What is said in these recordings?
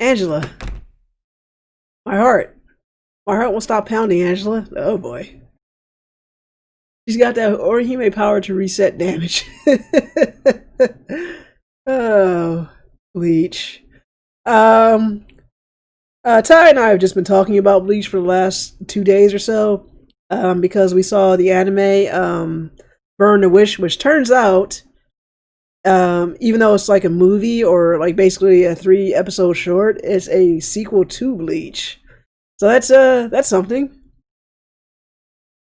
Angela, my heart. My heart won't stop pounding, Angela. Oh boy. She's got that Orihime power to reset damage. Oh, Bleach. Um, Ty and I have just been talking about Bleach for the last 2 days or so, because we saw the anime, Burn the Wish, which turns out, even though it's like a movie or like basically a 3 episode short, it's a sequel to Bleach. So that's something.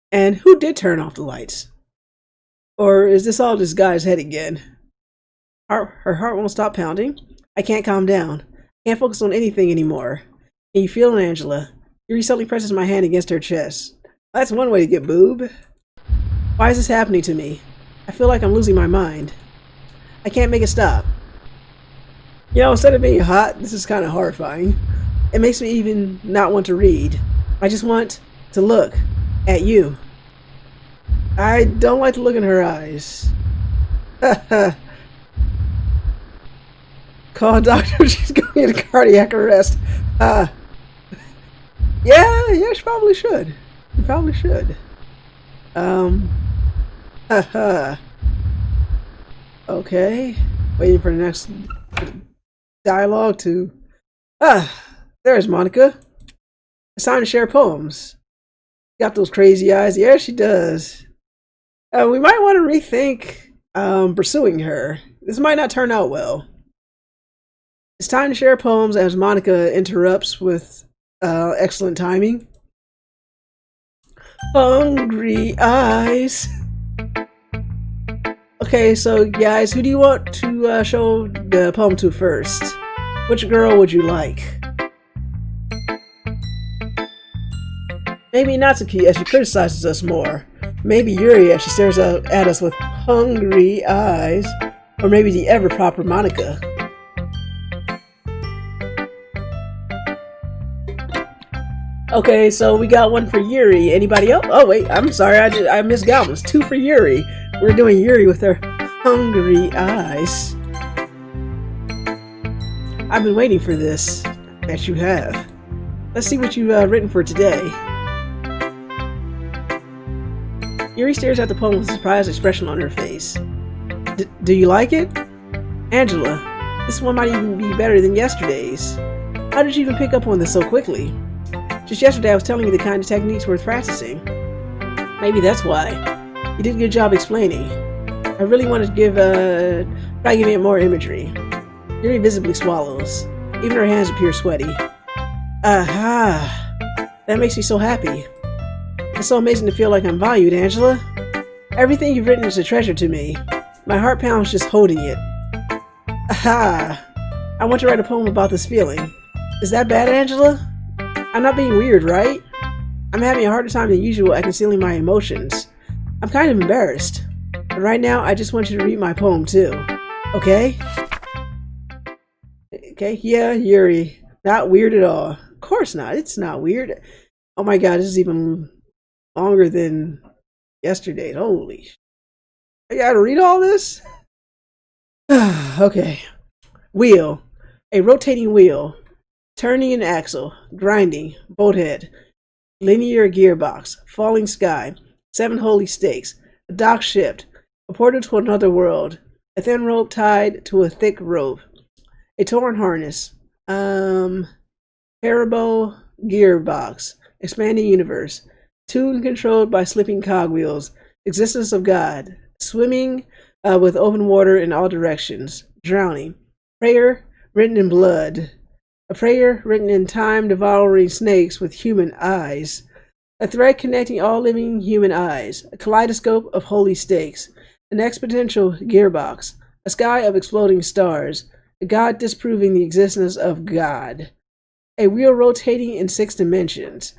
And who did turn off the lights? Or is this all this guy's head again? Her heart won't stop pounding. I can't calm down. Can't focus on anything anymore. Can you feel it, Angela? Yuri suddenly presses my hand against her chest. That's one way to get boob. Why is this happening to me? I feel like I'm losing my mind. I can't make it stop. You know, instead of being hot, this is kind of horrifying. It makes me even not want to read. I just want to look at you. I don't like to look in her eyes. Call a doctor. She's going into cardiac arrest. Yeah, she probably should. You probably should. Okay. Waiting for the next dialogue to. There's Monika. It's time to share poems. Got those crazy eyes. Yeah, she does. We might want to rethink pursuing her. This might not turn out well. It's time to share poems as Monika interrupts with excellent timing. Hungry eyes. Okay, so guys, who do you want to show the poem to first? Which girl would you like? Maybe Natsuki as she criticizes us more. Maybe Yuri as she stares at us with hungry eyes. Or maybe the ever proper Monika. Okay, so we got one for Yuri. Anybody else? Oh wait, I'm sorry, I missed Galvins. 2 for Yuri. We're doing Yuri with her hungry eyes. I've been waiting for this. Bet you have. Let's see what you've written for today. Yuri stares at the poem with a surprised expression on her face. Do you like it? Angela, this one might even be better than yesterday's. How did you even pick up on this so quickly? Just yesterday I was telling you the kind of techniques worth practicing. Maybe that's why. You did a good job explaining. I really wanted to try giving it more imagery. Yuri visibly swallows. Even her hands appear sweaty. Aha! That makes me so happy. It's so amazing to feel like I'm valued, Angela. Everything you've written is a treasure to me. My heart pounds just holding it. Aha! I want to write a poem about this feeling. Is that bad, Angela? I'm not being weird, right? I'm having a harder time than usual at concealing my emotions. I'm kind of embarrassed. But right now, I just want you to read my poem too. Okay? Okay, yeah, Yuri. Not weird at all. Of course not. It's not weird. Oh my god, this is even longer than yesterday's. Holy sh! I gotta read all this? Okay. Wheel. A rotating wheel. Turning an axle. Grinding. Boat head. Linear gearbox. Falling sky. 7 holy stakes. A dock shift. A portal to another world. A thin rope tied to a thick rope. A torn harness. Parabo gearbox. Expanding universe. Tune controlled by slipping cogwheels. Existence of God. Swimming with open water in all directions. Drowning. Prayer written in blood. A prayer written in time-devouring snakes with human eyes. A thread connecting all living human eyes. A kaleidoscope of holy stakes. An exponential gearbox. A sky of exploding stars. A god disproving the existence of God. A wheel rotating in 6 dimensions.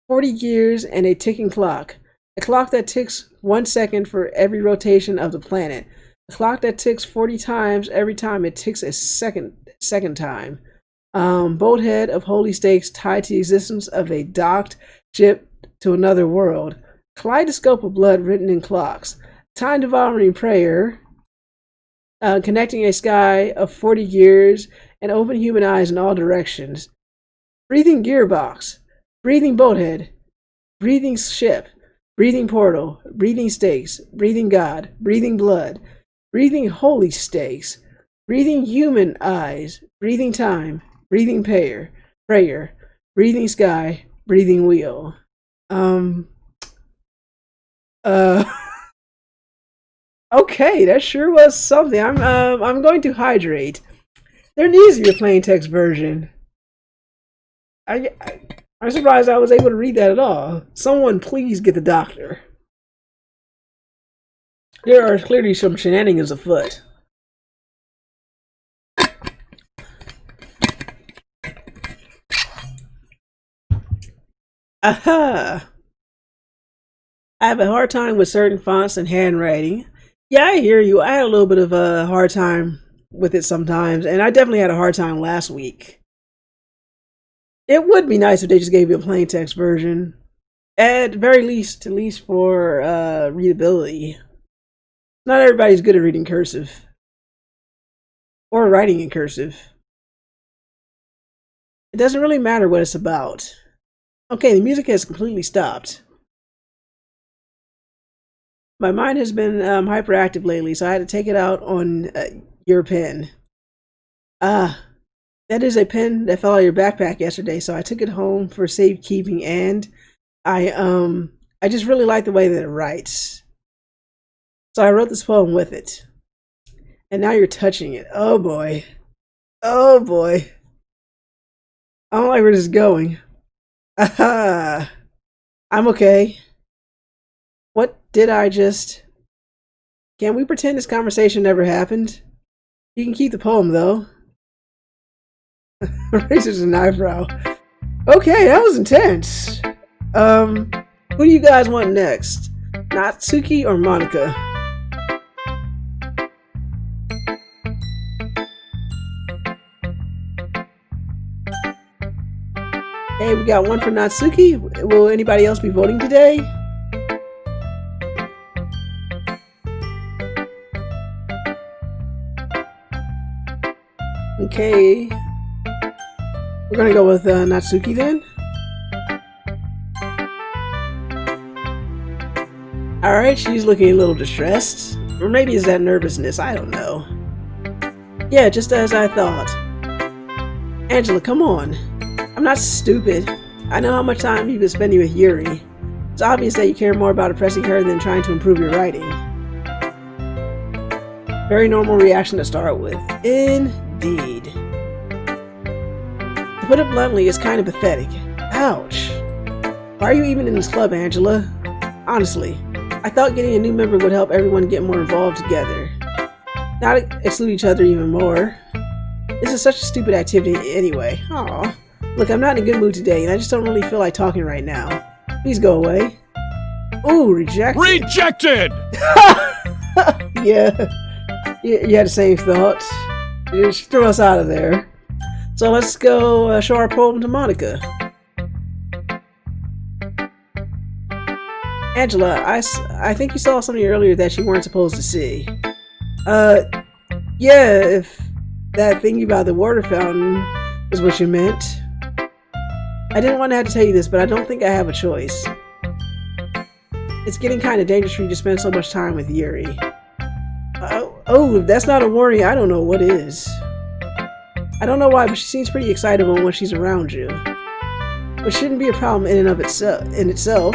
40 gears and a ticking clock. A clock that ticks 1 second for every rotation of the planet. A clock that ticks 40 times every time it ticks a second time. Boat head of holy stakes tied to the existence of a docked ship to another world. Kaleidoscope of blood written in clocks. Time-devouring prayer. Connecting a sky of 40 years and open human eyes in all directions. Breathing gearbox, breathing boathead, breathing ship, breathing portal, breathing stakes, breathing god, breathing blood, breathing holy stakes, breathing human eyes, breathing time, breathing prayer, breathing sky, breathing wheel. Okay, that sure was something. I'm going to hydrate. There needs to be a plain text version. I'm surprised I was able to read that at all. Someone please get the doctor. There are clearly some shenanigans afoot. Aha! I have a hard time with certain fonts and handwriting. Yeah, I hear you. I had a little bit of a hard time with it sometimes, and I definitely had a hard time last week. It would be nice if they just gave you a plain text version. At very least, for readability. Not everybody's good at reading cursive. Or writing in cursive. It doesn't really matter what it's about. Okay, the music has completely stopped. My mind has been hyperactive lately, so I had to take it out on your pen. That is a pen that fell out of your backpack yesterday, so I took it home for safekeeping, and I just really like the way that it writes. So I wrote this poem with it. And now you're touching it. Oh boy. Oh boy. I don't like where this is going. Aha. I'm okay. What did I just... Can we pretend this conversation never happened? You can keep the poem though. Raises an eyebrow. Okay, that was intense. Who do you guys want next? Natsuki or Monika? Hey, we got one for Natsuki. Will anybody else be voting today? Okay. We're gonna go with Natsuki then. Alright, she's looking a little distressed. Or maybe it's that nervousness, I don't know. Yeah, just as I thought. Angela, come on. I'm not stupid. I know how much time you've been spending with Yuri. It's obvious that you care more about impressing her than trying to improve your writing. Very normal reaction to start with. Indeed. To put it bluntly, it's kind of pathetic. Ouch. Why are you even in this club, Angela? Honestly, I thought getting a new member would help everyone get more involved together. Not exclude each other even more. This is such a stupid activity anyway. Aww. Look, I'm not in a good mood today, and I just don't really feel like talking right now. Please go away. Ooh, rejected. Rejected! Yeah. You had the same thoughts. Just throw us out of there. So let's go show our poem to Monika. Angela, I think you saw something earlier that you weren't supposed to see. Yeah, if that thingy about the water fountain is what you meant. I didn't want to have to tell you this, but I don't think I have a choice. It's getting kind of dangerous for you to spend so much time with Yuri. Oh, if that's not a warning, I don't know what is. I don't know why, but she seems pretty excitable when she's around you. Which shouldn't be a problem in and of itself.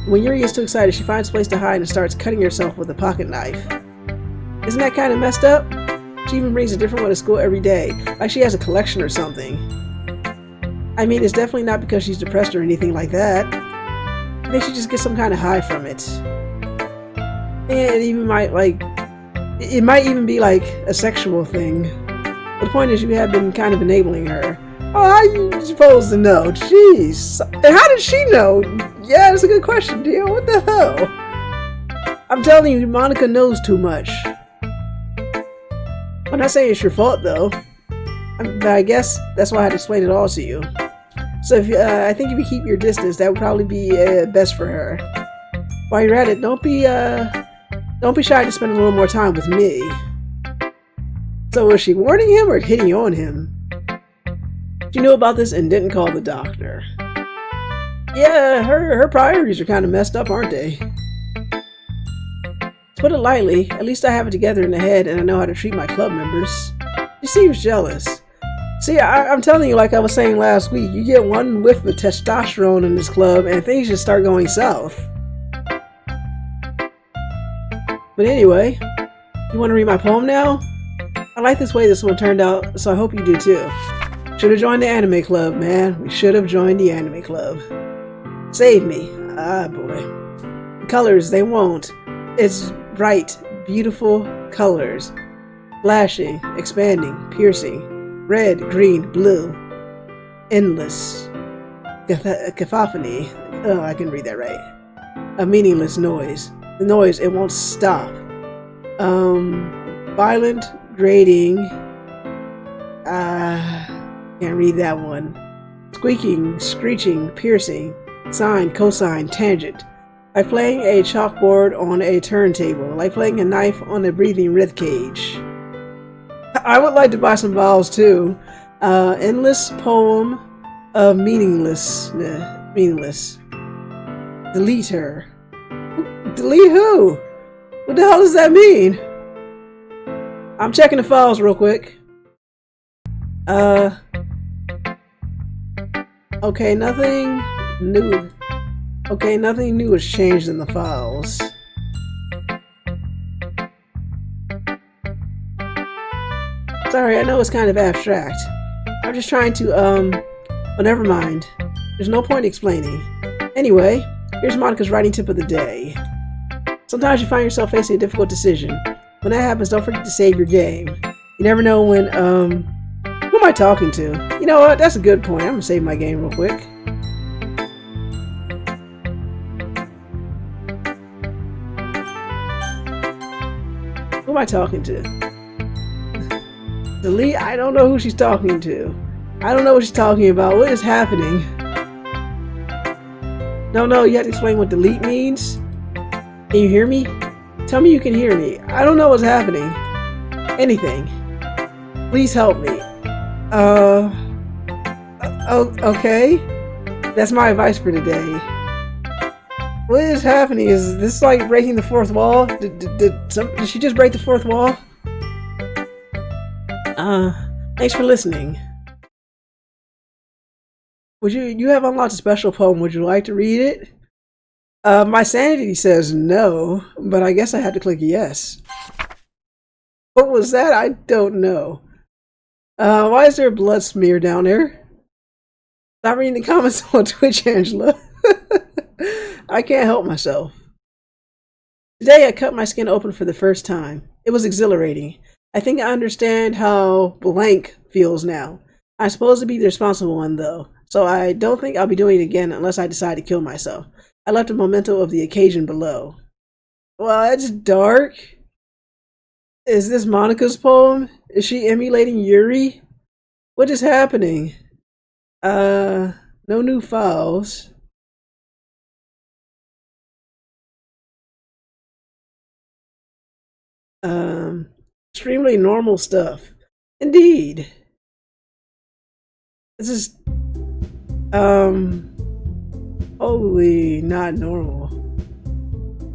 When Yuri gets too excited, she finds a place to hide and starts cutting herself with a pocket knife. Isn't that kind of messed up? She even brings a different one to school every day, like she has a collection or something. I mean, it's definitely not because she's depressed or anything like that. I think she just gets some kind of high from it. And it might even be like a sexual thing. But the point is, you have been kind of enabling her. Oh, how are you supposed to know? Jeez. And how did she know? Yeah, that's a good question, dear. What the hell? I'm telling you, Monika knows too much. I'm not saying it's your fault, though. But I guess that's why I had to explain it all to you. So I think if you keep your distance, that would probably be best for her. While you're at it, don't be shy to spend a little more time with me. So was she warning him or hitting on him? She knew about this and didn't call the doctor. Yeah, her priorities are kind of messed up, aren't they? To put it lightly, at least I have it together in the head and I know how to treat my club members. She seems jealous. See, I'm telling you, like I was saying last week, you get one whiff of testosterone in this club and things just start going south. But anyway, you want to read my poem now? I like this way this one turned out, so I hope you do too. Should have joined the anime club, man. We should have joined the anime club. Save me. Ah, boy. The colors, they won't. It's bright, beautiful colors. Flashing, expanding, piercing. Red, green, blue. Endless. Cacophony. Oh, I can read that right. A meaningless noise. The noise, it won't stop. Violent, grating. Can't read that one. Squeaking, screeching, piercing. Sine, cosine, tangent. Like playing a chalkboard on a turntable. Like playing a knife on a breathing ribcage. I would like to buy some vowels too. Endless poem of meaningless. Delete her. Delete who? What the hell does that mean? I'm checking the files real quick. Okay, nothing new. Okay, nothing new has changed in the files. Sorry, I know it's kind of abstract. I'm just trying to, well, never mind. There's no point explaining. Anyway, here's Monika's writing tip of the day. Sometimes you find yourself facing a difficult decision. When that happens, don't forget to save your game. You never know when, who am I talking to? You know what? That's a good point. I'm gonna save my game real quick. Who am I talking to? Delete? I don't know who she's talking to. I don't know what she's talking about. What is happening? No, you have to explain what delete means. Can you hear me? Tell me you can hear me. I don't know what's happening. Anything. Please help me. Okay. That's my advice for today. What is happening? Is this like breaking the fourth wall? Did she just break the fourth wall? Thanks for listening. You have unlocked a special poem. Would you like to read it? My sanity says no, but I guess I had to click yes. What was that? I don't know. Why is there a blood smear down there? Stop reading the comments on Twitch, Angela. I can't help myself. Today I cut my skin open for the first time. It was exhilarating. I think I understand how blank feels now. I'm supposed to be the responsible one though, so I don't think I'll be doing it again unless I decide to kill myself. I left a memento of the occasion below. Well, it's dark. Is this Monika's poem? Is she emulating Yuri? What is happening? No new files. Extremely normal stuff. Indeed. This is, holy, not normal.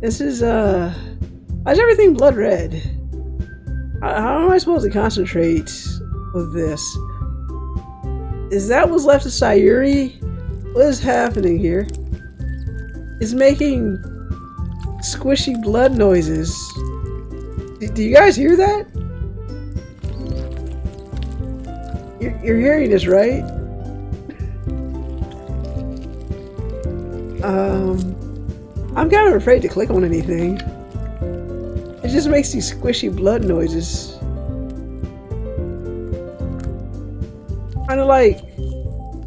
This is, why is everything blood red? How am I supposed to concentrate with this? Is that what's left of Sayuri? What is happening here? It's making squishy blood noises. Do you guys hear that? You're hearing this, right? I'm kind of afraid to click on anything. It just makes these squishy blood noises. Kind of like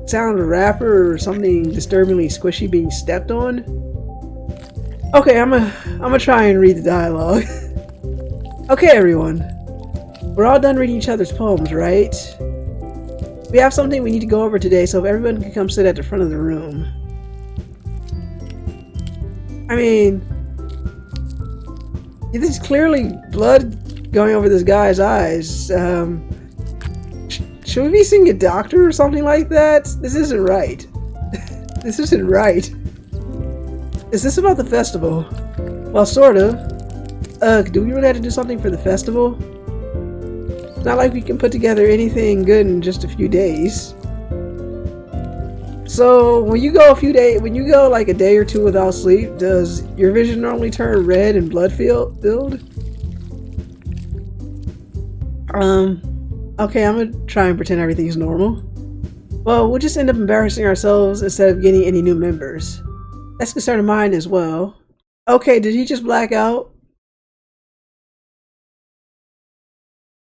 sound of a rapper or something disturbingly squishy being stepped on. Okay, I'm gonna try and read the dialogue. Okay, everyone. We're all done reading each other's poems, right? We have something we need to go over today, so if everyone can come sit at the front of the room. I mean, there's clearly blood going over this guy's eyes. Should we be seeing a doctor or something like that? This isn't right. This isn't right. Is this about the festival? Well, sort of. Do we really have to do something for the festival? It's not like we can put together anything good in just a few days. So when you go like a day or two without sleep, does your vision normally turn red and blood filled? Okay, I'm gonna try and pretend everything's normal. Well, we'll just end up embarrassing ourselves instead of getting any new members. That's a concern of mine as well. Okay, did he just black out?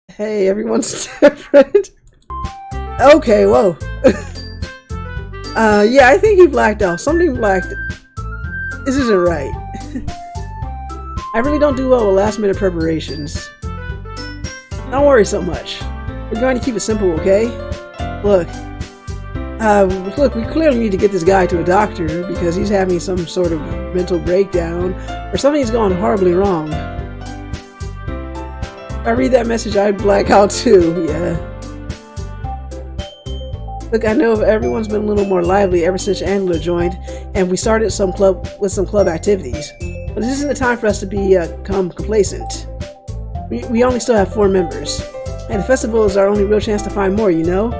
Hey, everyone's different. Okay, whoa. Yeah, I think he blacked out. Something blacked. This isn't right. I really don't do well with last minute preparations. Don't worry so much. We're going to keep it simple, okay? Look, we clearly need to get this guy to a doctor because he's having some sort of mental breakdown or something's gone horribly wrong. If I read that message, I'd black out too, yeah. Look, I know everyone's been a little more lively ever since Angela joined and we started some club activities. But this isn't the time for us to become complacent. We only still have 4 members. And the festival is our only real chance to find more, you know?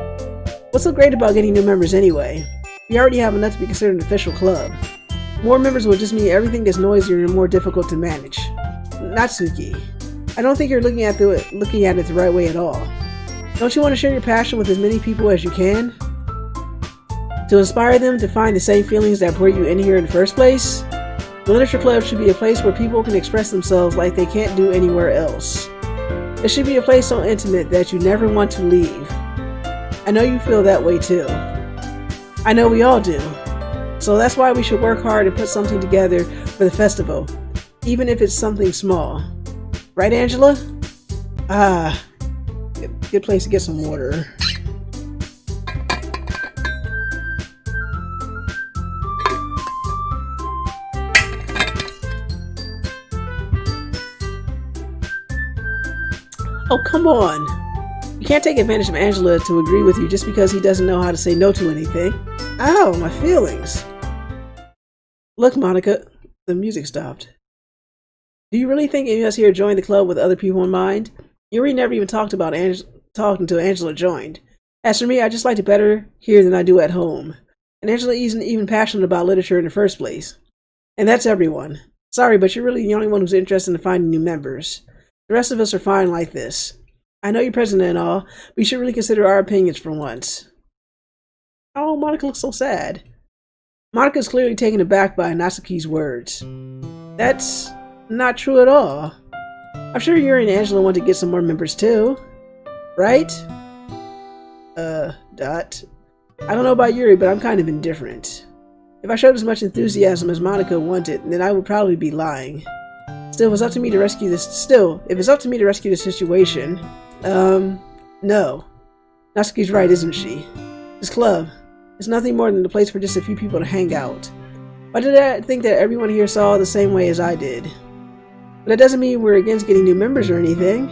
What's so great about getting new members anyway? We already have enough to be considered an official club. More members will just mean everything gets noisier and more difficult to manage. Natsuki, I don't think you're looking at it the right way at all. Don't you want to share your passion with as many people as you can? To inspire them to find the same feelings that brought you in here in the first place? The Literature Club should be a place where people can express themselves like they can't do anywhere else. It should be a place so intimate that you never want to leave. I know you feel that way too. I know we all do. So that's why we should work hard and put something together for the festival, even if it's something small. Right, Angela? Good place to get some water. Oh, come on. You can't take advantage of Angela to agree with you just because he doesn't know how to say no to anything. Ow, my feelings. Look, Monika, the music stopped. Do you really think any of us here joined the club with other people in mind? Yuri never even talked about talking until Angela joined. As for me, I just liked it better here than I do at home. And Angela isn't even passionate about literature in the first place. And that's everyone. Sorry, but you're really the only one who's interested in finding new members. The rest of us are fine like this. I know you're president and all, but you should really consider our opinions for once. Oh, Monika looks so sad. Monika's clearly taken aback by Natsuki's words. That's not true at all. I'm sure Yuri and Angela want to get some more members too. Right? I don't know about Yuri, but I'm kind of indifferent. If I showed as much enthusiasm as Monika wanted, then I would probably be lying. Still, if it's up to me to rescue this situation, no. Natsuki's right, isn't she? This club is nothing more than a place for just a few people to hang out. Why did I think that everyone here saw it the same way as I did? But that doesn't mean we're against getting new members or anything.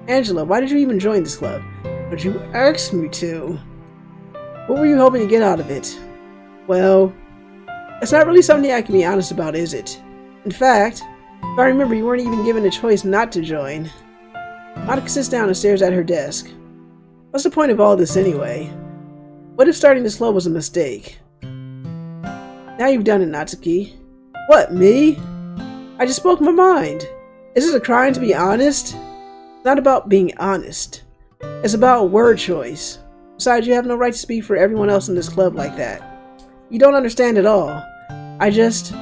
Angela, why did you even join this club? But you asked me to. What were you hoping to get out of it? Well, it's not really something I can be honest about, is it? In fact, if I remember, you weren't even given a choice not to join. Monika sits down and stares at her desk. What's the point of all this anyway? What if starting this club was a mistake? Now you've done it, Natsuki. What, me? I just spoke my mind. Is it a crime to be honest? It's not about being honest. It's about word choice. Besides, you have no right to speak for everyone else in this club like that. You don't understand at all. I just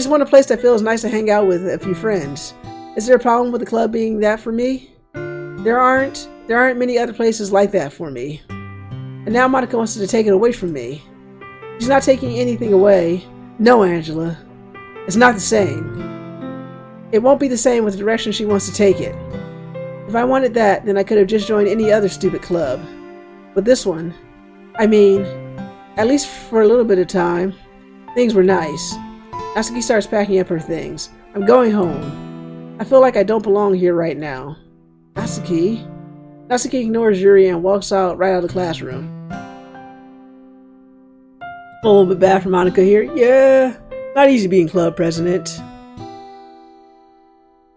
want a place that feels nice to hang out with a few friends. Is there a problem with the club being that for me? There aren't many other places like that for me. And now Monika wants to take it away from me. She's not taking anything away. No, Angela. It's not the same. It won't be the same with the direction she wants to take it. If I wanted that, then I could have just joined any other stupid club. But this one, I mean, at least for a little bit of time, things were nice. Natsuki starts packing up her things. I'm going home. I feel like I don't belong here right now. Natsuki? Natsuki ignores Yuri and walks out right out of the classroom. A little bit bad for Monika here. Yeah, not easy being club president.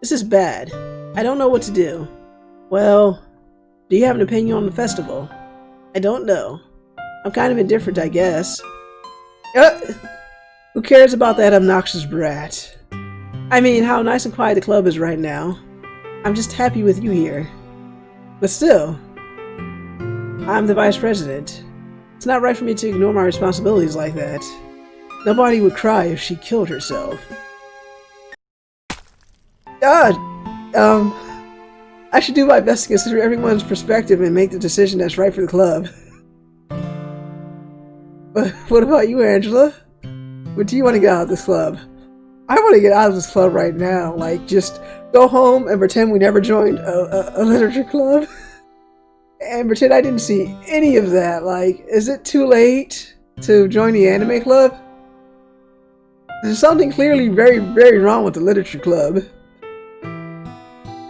This is bad. I don't know what to do. Well, do you have an opinion on the festival? I don't know. I'm kind of indifferent, I guess. Who cares about that obnoxious brat? I mean, how nice and quiet the club is right now. I'm just happy with you here. But still, I'm the vice president. It's not right for me to ignore my responsibilities like that. Nobody would cry if she killed herself. God, I should do my best to consider everyone's perspective and make the decision that's right for the club. But what about you, Angela? What do you want to get out of this club? I want to get out of this club right now. Like, just go home and pretend we never joined a literature club. And pretend I didn't see any of that. Like, is it too late to join the anime club? There's something clearly very, very wrong with the literature club.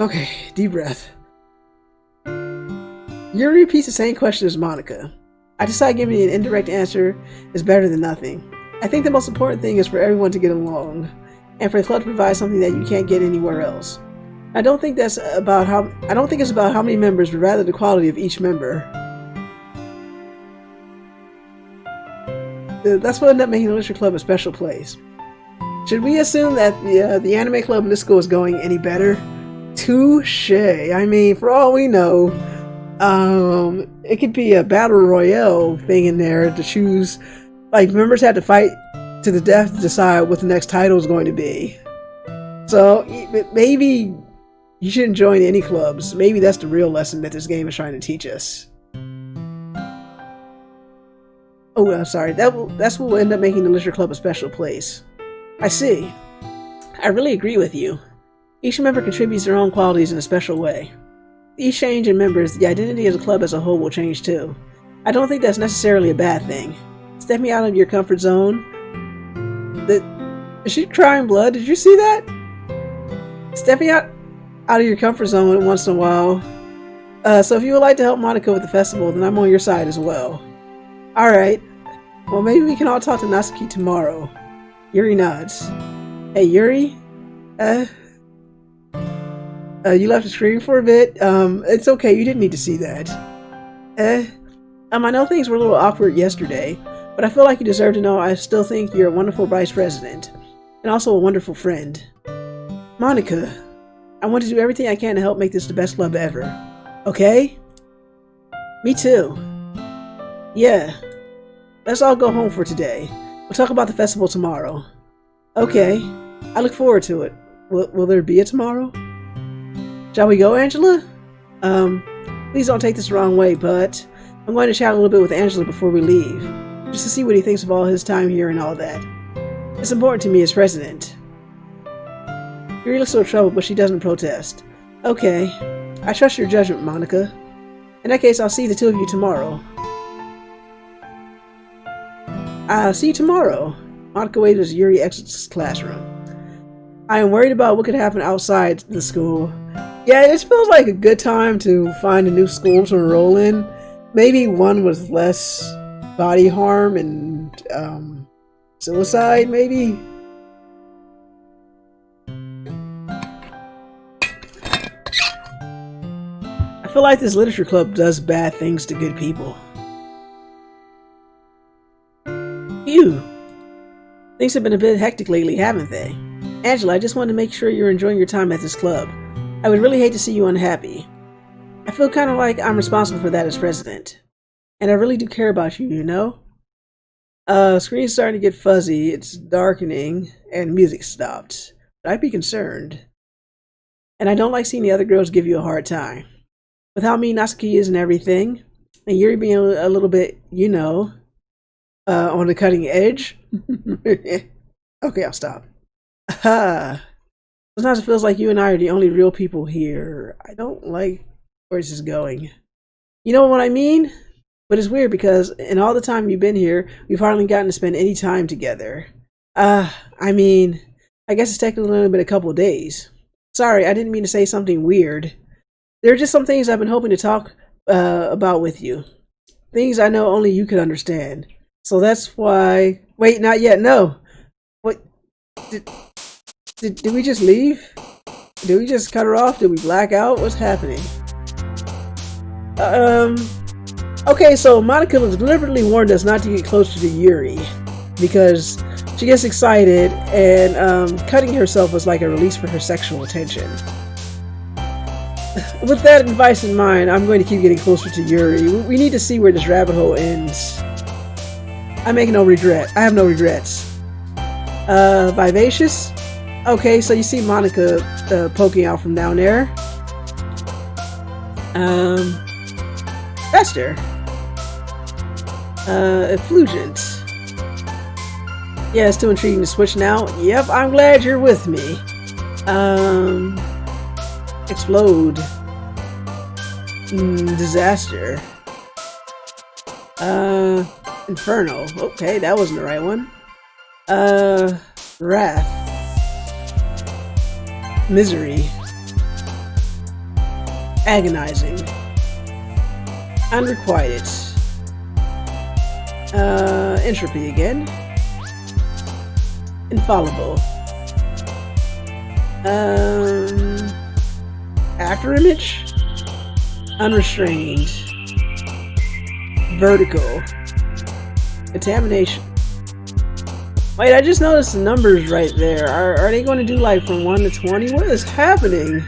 Okay, deep breath. Yuri repeats the same question as Monika. I decide giving an indirect answer is better than nothing. I think the most important thing is for everyone to get along, and for the club to provide something that you can't get anywhere else. I don't think it's about how many members, but rather the quality of each member. That's what ended up making the literature club a special place. Should we assume that the anime club in this school is going any better? Touche. I mean, for all we know, it could be a battle royale thing in there to choose. Like, members had to fight to the death to decide what the next title is going to be. So maybe you shouldn't join any clubs. Maybe that's the real lesson that this game is trying to teach us. Oh, I'm sorry. That's what will end up making the literature club a special place. I see. I really agree with you. Each member contributes their own qualities in a special way. Each change in members, the identity of the club as a whole will change too. I don't think that's necessarily a bad thing. Stepping out of your comfort zone. Is she crying blood? Did you see that? Stepping out of your comfort zone once in a while. So if you would like to help Monika with the festival, then I'm on your side as well. Alright. Well, maybe we can all talk to Natsuki tomorrow. Yuri nods. Hey, Yuri? You left the screen for a bit. It's okay, you didn't need to see that. I know things were a little awkward yesterday, but I feel like you deserve to know I still think you're a wonderful vice president, and also a wonderful friend. Monika, I want to do everything I can to help make this the best club ever. Okay? Me too. Yeah. Let's all go home for today. We'll talk about the festival tomorrow. Okay. I look forward to it. Will there be a tomorrow? Shall we go, Angela? Please don't take this the wrong way, but I'm going to chat a little bit with Angela before we leave, just to see what he thinks of all his time here and all that. It's important to me as president. Yuri looks so troubled, but she doesn't protest. Okay. I trust your judgment, Monika. In that case, I'll see the two of you tomorrow. I'll see you tomorrow. Monika waves as Yuri exits the classroom. I am worried about what could happen outside the school. Yeah, it feels like a good time to find a new school to enroll in. Maybe one with less body harm and suicide, maybe? I feel like this literature club does bad things to good people. Phew. Things have been a bit hectic lately, haven't they? Angela, I just wanted to make sure you're enjoying your time at this club. I would really hate to see you unhappy. I feel kind of like I'm responsible for that as president. And I really do care about you, you know? Screen's starting to get fuzzy, it's darkening, and music stopped. But I'd be concerned. And I don't like seeing the other girls give you a hard time. With how mean Natsuki is and everything, and Yuri being a little bit, you know, on the cutting edge. Okay, I'll stop. Sometimes it feels like you and I are the only real people here. I don't like where this is going. You know what I mean? But it's weird because in all the time you've been here, we've hardly gotten to spend any time together. I mean, I guess it's technically only been a couple of days. Sorry, I didn't mean to say something weird. There are just some things I've been hoping to talk about with you. Things I know only you can understand. So that's why... Wait, not yet, no! What? Did we just leave? Did we just cut her off? Did we black out? What's happening? Okay, so Monika deliberately warned us not to get closer to Yuri because she gets excited and cutting herself was like a release for her sexual attention. With that advice in mind, I'm going to keep getting closer to Yuri. We need to see where this rabbit hole ends. I have no regrets. Vivacious? Okay, so you see Monika poking out from down there. Fester. Effulgent. Yeah, it's too intriguing to switch now. Yep, I'm glad you're with me. Explode. Disaster. Inferno. Okay, that wasn't the right one. Wrath. Misery. Agonizing. Unrequited. Entropy again. Infallible. After image. Unrestrained. Vertical. Contamination. Wait, I just noticed the numbers right there. Are they going to do like from 1 to 20? What is happening?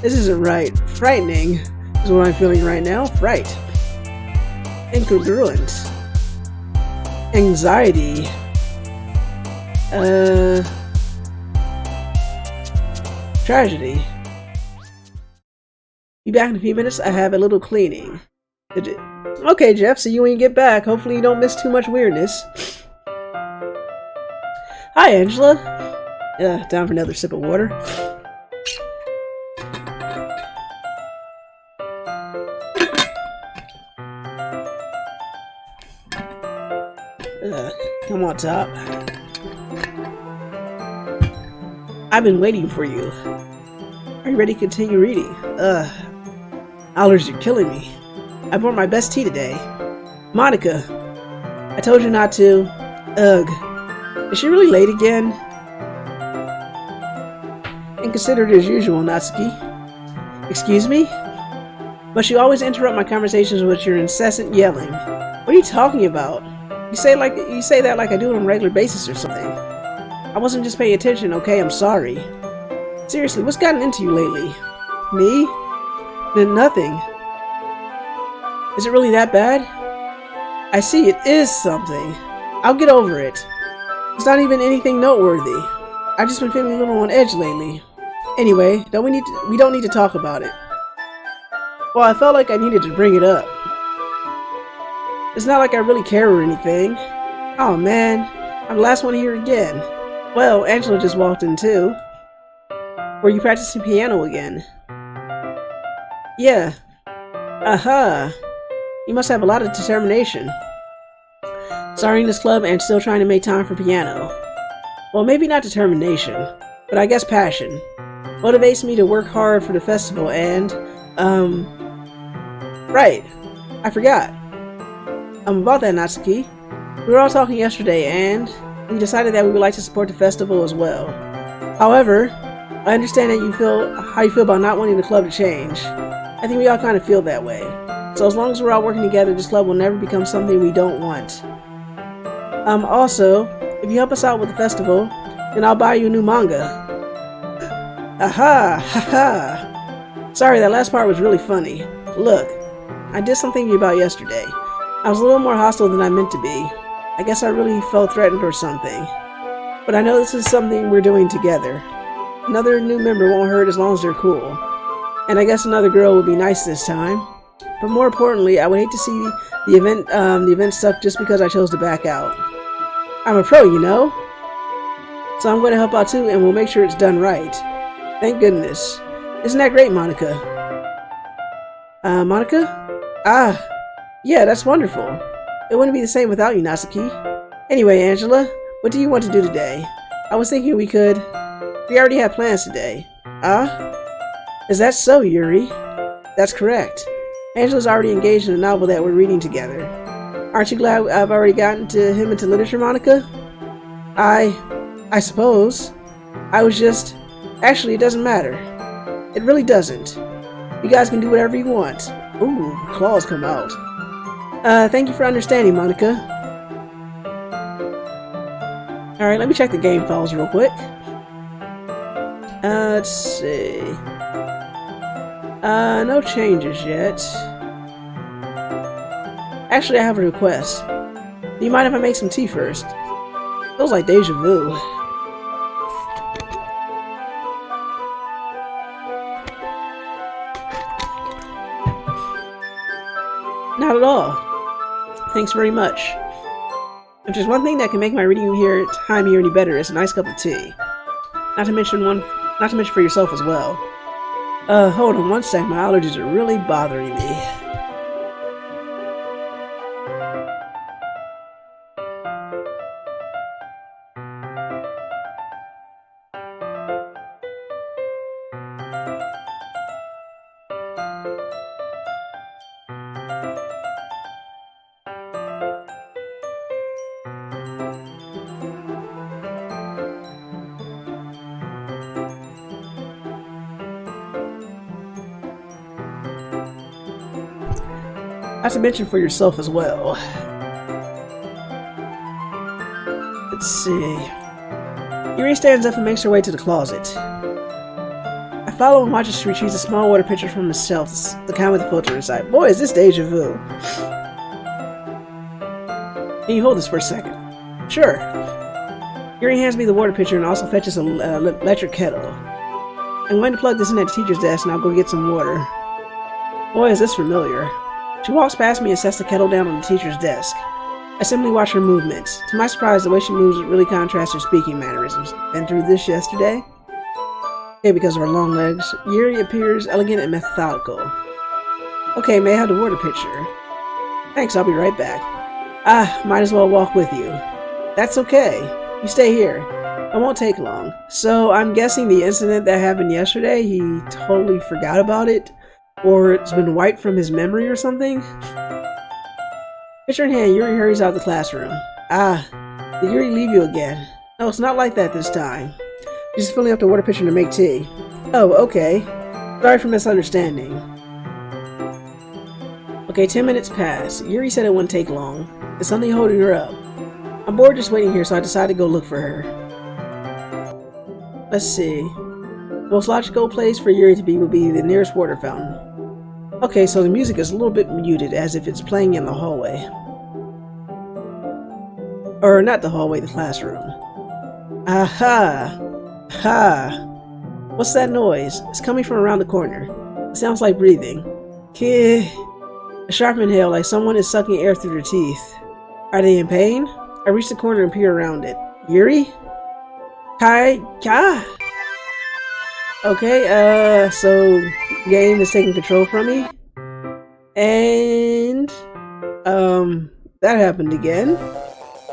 This isn't right. Frightening is what I'm feeling right now. Fright. Incongruent. Anxiety. Tragedy. Be back in a few minutes. I have a little cleaning. Okay, Jeff, so you when you get back. Hopefully you don't miss too much weirdness. Hi, Angela. Down for another sip of water. Come on, top. I've been waiting for you. Are you ready to continue reading? Allergies are killing me. I brought my best tea today. Monika, I told you not to. Ugh. Is she really late again? Inconsiderate as usual, Natsuki. Excuse me? Must you always interrupt my conversations with your incessant yelling? What are you talking about? You say that like I do on a regular basis or something. I wasn't just paying attention, okay? I'm sorry. Seriously, what's gotten into you lately? Me? Nothing. Is it really that bad? I see it is something. I'll get over it. It's not even anything noteworthy. I've just been feeling a little on edge lately. Anyway, we don't need to talk about it. Well, I felt like I needed to bring it up. It's not like I really care or anything. Oh man, I'm the last one here again. Well, Angela just walked in too. Were you practicing piano again? Yeah. Aha. You must have a lot of determination. Starting this club and still trying to make time for piano. Well, maybe not determination, but I guess passion. Motivates me to work hard for the festival and, right. I forgot. About that, Natsuki. We were all talking yesterday and we decided that we would like to support the festival as well. However, I understand that how you feel about not wanting the club to change. I think we all kind of feel that way. So as long as we're all working together, this club will never become something we don't want. Also, if you help us out with the festival, then I'll buy you a new manga. Aha! Haha! Sorry, that last part was really funny. Look, I did something about yesterday. I was a little more hostile than I meant to be. I guess I really felt threatened or something. But I know this is something we're doing together. Another new member won't hurt as long as they're cool. And I guess another girl will be nice this time. But more importantly, I would hate to see the event suck just because I chose to back out. I'm a pro, you know? So I'm going to help out too, and we'll make sure it's done right. Thank goodness. Isn't that great, Monika? Monika? Ah, yeah, that's wonderful. It wouldn't be the same without you, Natsuki. Anyway, Angela, what do you want to do today? I was thinking we already have plans today. Ah? Is that so, Yuri? That's correct. Angela's already engaged in a novel that we're reading together. Aren't you glad I've already gotten him into literature, Monika? I suppose. I was just... Actually, it doesn't matter. It really doesn't. You guys can do whatever you want. Ooh, claws come out. Thank you for understanding, Monika. Alright, let me check the game files real quick. Let's see. No changes yet. Actually, I have a request. Do you mind if I make some tea first? Feels like deja vu. Not at all. Thanks very much. If there's one thing that can make my reading time here any better, it's a nice cup of tea. Not to mention for yourself as well. Hold on one sec, my allergies are really bothering me. Not to mention for yourself as well. Let's see. Yuri stands up and makes her way to the closet. I follow and watch as she retrieves a small water pitcher from the shelf, the kind with the filter inside. Boy, is this deja vu. Can you hold this for a second? Sure. Yuri hands me the water pitcher and also fetches an electric kettle. I'm going to plug this in at the teacher's desk and I'll go get some water. Boy, is this familiar. She walks past me and sets the kettle down on the teacher's desk. I simply watch her movements. To my surprise, the way she moves really contrasts her speaking mannerisms. Been through this yesterday? Okay, because of her long legs, Yuri appears elegant and methodical. Okay, may I have the water pitcher? Thanks, I'll be right back. Might as well walk with you. That's okay. You stay here. It won't take long. So, I'm guessing the incident that happened yesterday, he totally forgot about it? Or it's been wiped from his memory or something? Pitcher in hand, Yuri hurries out of the classroom. Did Yuri leave you again? No, it's not like that this time. She's filling up the water pitcher to make tea. Oh, okay. Sorry for misunderstanding. Okay, 10 minutes pass. Yuri said it wouldn't take long. Is something holding her up? I'm bored just waiting here, so I decided to go look for her. Let's see. The most logical place for Yuri to be would be the nearest water fountain. Okay, so the music is a little bit muted, as if it's playing in the hallway. Or not the hallway, the classroom. Aha! Ha! What's that noise? It's coming from around the corner. It sounds like breathing. A sharp inhale, like someone is sucking air through their teeth. Are they in pain? I reach the corner and peer around it. Yuri? Ka? Okay, so game is taking control from me. And that happened again.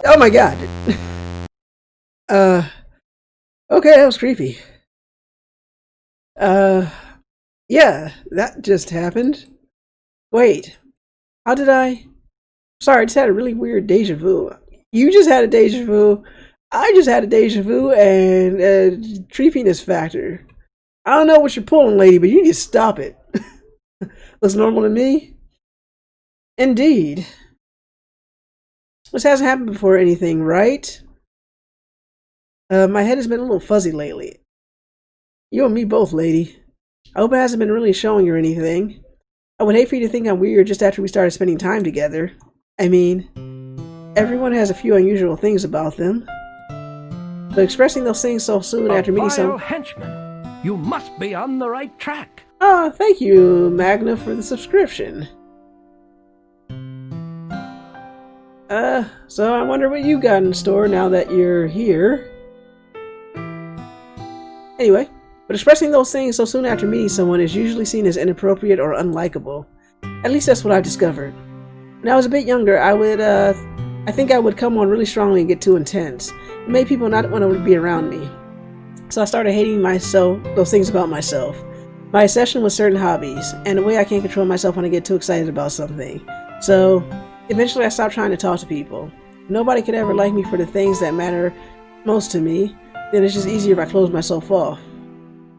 Oh my god. Okay, that was creepy. Yeah, that just happened. Wait, how did I? Sorry, I just had a really weird deja vu. You just had a deja vu. I just had a deja vu and a creepiness factor. I don't know what you're pulling, lady, but you need to stop it. Looks normal to me? Indeed. This hasn't happened before or anything, right? My head has been a little fuzzy lately. You and me both, lady. I hope it hasn't been really showing or anything. I would hate for you to think I'm weird just after we started spending time together. I mean, everyone has a few unusual things about them. But expressing those things so soon after meeting some... henchman. You must be on the right track. Oh, thank you, Magna, for the subscription. So I wonder what you got in store now that you're here. Anyway, but expressing those things so soon after meeting someone is usually seen as inappropriate or unlikable. At least that's what I've discovered. When I was a bit younger, I think I would come on really strongly and get too intense. It made people not want to be around me. So I started hating myself, those things about myself. My obsession with certain hobbies, and the way I can't control myself when I get too excited about something. So, eventually I stopped trying to talk to people. If nobody could ever like me for the things that matter most to me, then it's just easier if I close myself off.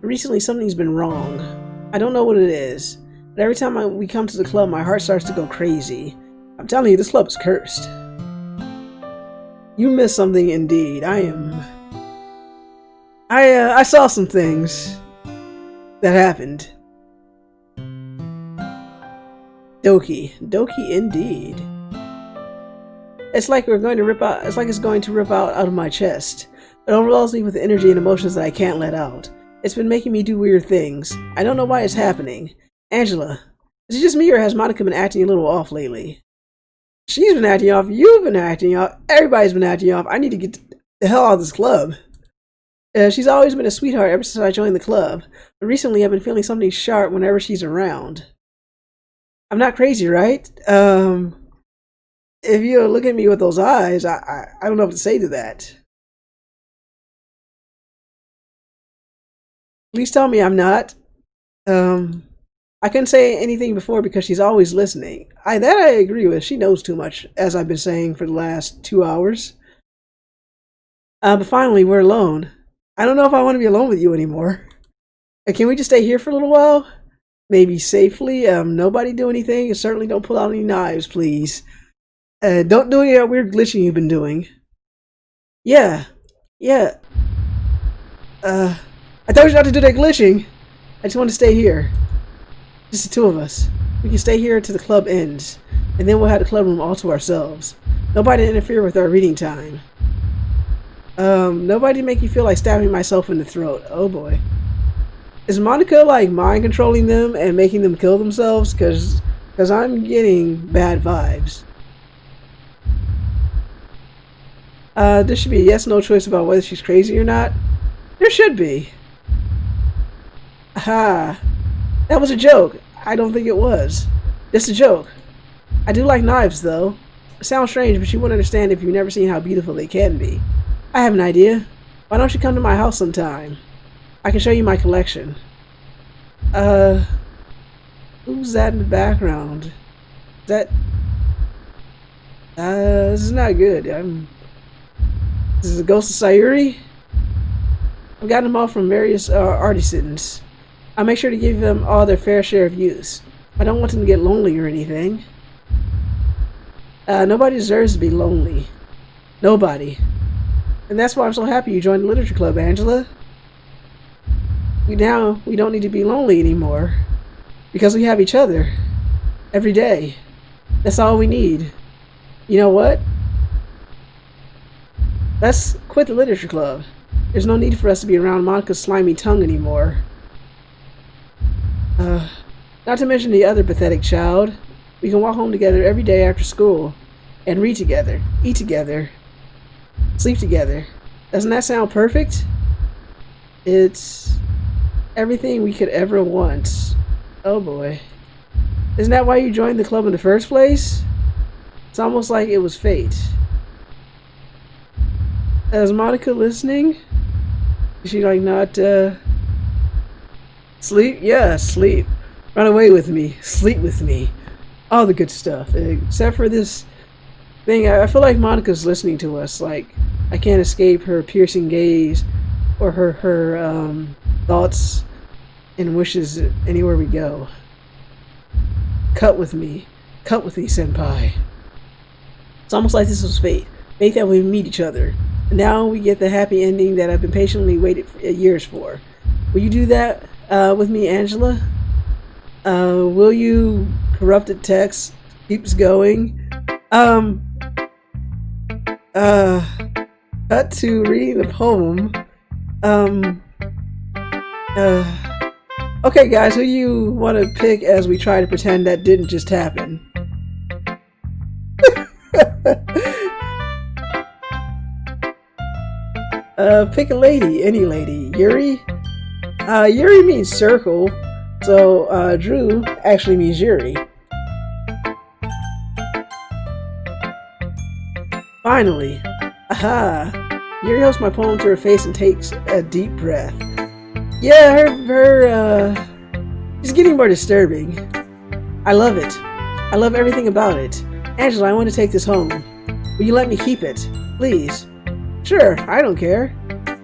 Recently, something's been wrong. I don't know what it is, but every time we come to the club, my heart starts to go crazy. I'm telling you, this club is cursed. You missed something indeed. I saw some things that happened. Doki indeed. It's like it's going to rip out of my chest. It overwhelms me with energy and emotions that I can't let out. It's been making me do weird things. I don't know why it's happening. Angela, is it just me or has Monika been acting a little off lately? She's been acting off, you've been acting off, everybody's been acting off. I need to get the hell out of this club. She's always been a sweetheart ever since I joined the club, but recently I've been feeling something sharp whenever she's around. I'm not crazy, right? If you look at me with those eyes, I don't know what to say to that. Please tell me I'm not. I couldn't say anything before because she's always listening. I agree with. She knows too much, as I've been saying for the last 2 hours. But finally, we're alone. I don't know if I want to be alone with you anymore. Can we just stay here for a little while? Maybe safely. Nobody do anything, and certainly don't pull out any knives, please. Don't do any of that weird glitching you've been doing. Yeah. I told you not to do that glitching. I just want to stay here. Just the two of us. We can stay here until the club ends, and then we'll have the club room all to ourselves. Nobody interfere with our reading time. Nobody make you feel like stabbing myself in the throat. Oh boy. Is Monika like mind controlling them and making them kill themselves? Cause I'm getting bad vibes. There should be a yes/no choice about whether she's crazy or not. There should be. Aha. That was a joke. I don't think it was. Just a joke. I do like knives though. It sounds strange, but you wouldn't understand if you've never seen how beautiful they can be. I have an idea. Why don't you come to my house sometime? I can show you my collection. Who's that in the background? Is that... this is not good. This is the ghost of Sayuri? I've gotten them all from various artisans. I'll make sure to give them all their fair share of use. I don't want them to get lonely or anything. Nobody deserves to be lonely. Nobody. And that's why I'm so happy you joined the literature club, Angela. We don't need to be lonely anymore. Because we have each other. Every day. That's all we need. You know what? Let's quit the literature club. There's no need for us to be around Monika's slimy tongue anymore. Not to mention the other pathetic child. We can walk home together every day after school. And read together. Eat together. Sleep together. Doesn't that sound perfect? It's everything we could ever want. Oh boy. Isn't that why you joined the club in the first place? It's almost like it was fate. Is Monika listening? Is she like not sleep? Yeah, sleep. Run away with me. Sleep with me. All the good stuff. Except for this thing. I feel like Monika's listening to us. Like, I can't escape her piercing gaze or her thoughts and wishes anywhere we go. Cut with me. Cut with me, senpai. It's almost like this was fate. Fate that we meet each other. And now we get the happy ending that I've been patiently waiting years for. Will you do that with me, Angela? Will you corrupted text keeps going? Cut to reading the poem. Okay guys, who do you want to pick as we try to pretend that didn't just happen? Pick a lady, any lady. Yuri? Yuri means circle, so Drew actually means Yuri. Finally. Aha! Yuri holds my poem to her face and takes a deep breath. Yeah, she's getting more disturbing. I love it. I love everything about it. Angela, I want to take this home. Will you let me keep it? Please. Sure, I don't care.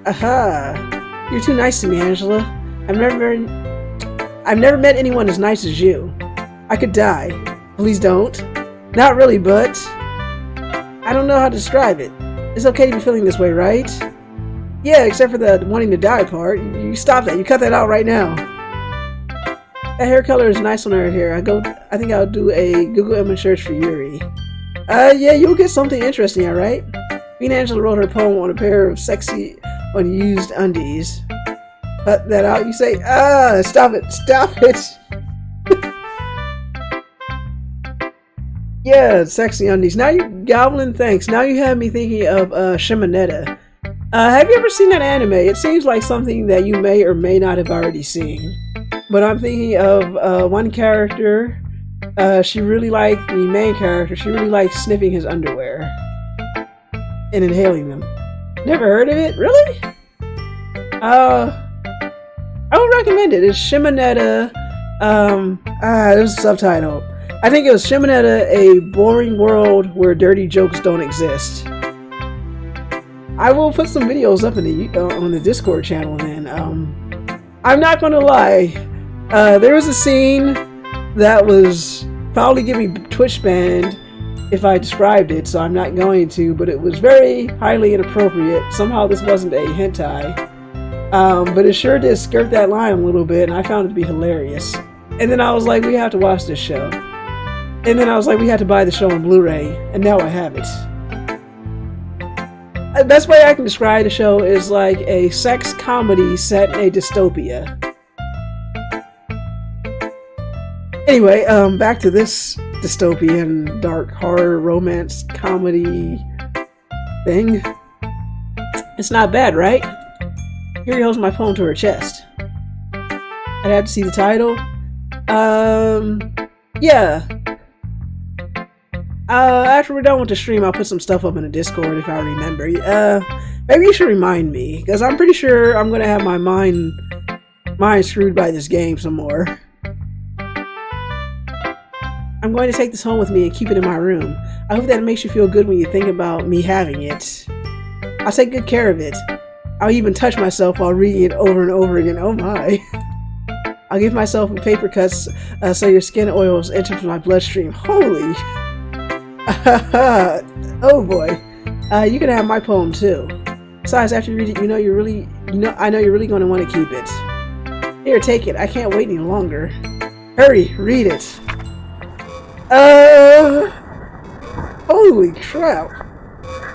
Aha. You're too nice to me, Angela. I've never met anyone as nice as you. I could die. Please don't. Not really, but I don't know how to describe it. It's okay to be feeling this way, right? Yeah, except for the wanting to die part. You stop that. You cut that out right now. That hair color is nice on her hair. I think I'll do a Google image search for Yuri. Yeah, you'll get something interesting, alright? Me and Angela wrote her poem on a pair of sexy, unused undies. Cut that out. You say, stop it. Stop it. Yeah, sexy undies. Now you, Goblin, thanks. Now you have me thinking of Shimonetta. Have you ever seen that anime? It seems like something that you may or may not have already seen. But I'm thinking of one character. She really liked the main character. She really liked sniffing his underwear and inhaling them. Never heard of it? Really? I would recommend it. It's Shimonetta. There's a subtitle. I think it was Shimonetta, a boring world where dirty jokes don't exist. I will put some videos up on the Discord channel then. I'm not gonna lie. There was a scene that was probably give me Twitch banned if I described it, so I'm not going to, but it was very highly inappropriate. Somehow this wasn't a hentai. But it sure did skirt that line a little bit, and I found it to be hilarious. And then I was like, we have to watch this show. And then I was like, we had to buy the show on Blu-ray, and now I have it. The best way I can describe the show is like a sex comedy set in a dystopia. Anyway, back to this dystopian, dark horror, romance, comedy thing. It's not bad, right? Yuri holds my poem to her chest. I'd have to see the title. Yeah. After we're done with the stream, I'll put some stuff up in the Discord if I remember. Maybe you should remind me, because I'm pretty sure I'm gonna have my mind screwed by this game some more. I'm going to take this home with me and keep it in my room. I hope that makes you feel good when you think about me having it. I'll take good care of it. I'll even touch myself while reading it over and over again. Oh my. I'll give myself paper cuts so your skin oils enter my bloodstream. Holy. Oh boy. You can have my poem too. Besides, after you read it, I know you're really going to want to keep it. Here, take it. I can't wait any longer. Hurry, read it. Holy crap.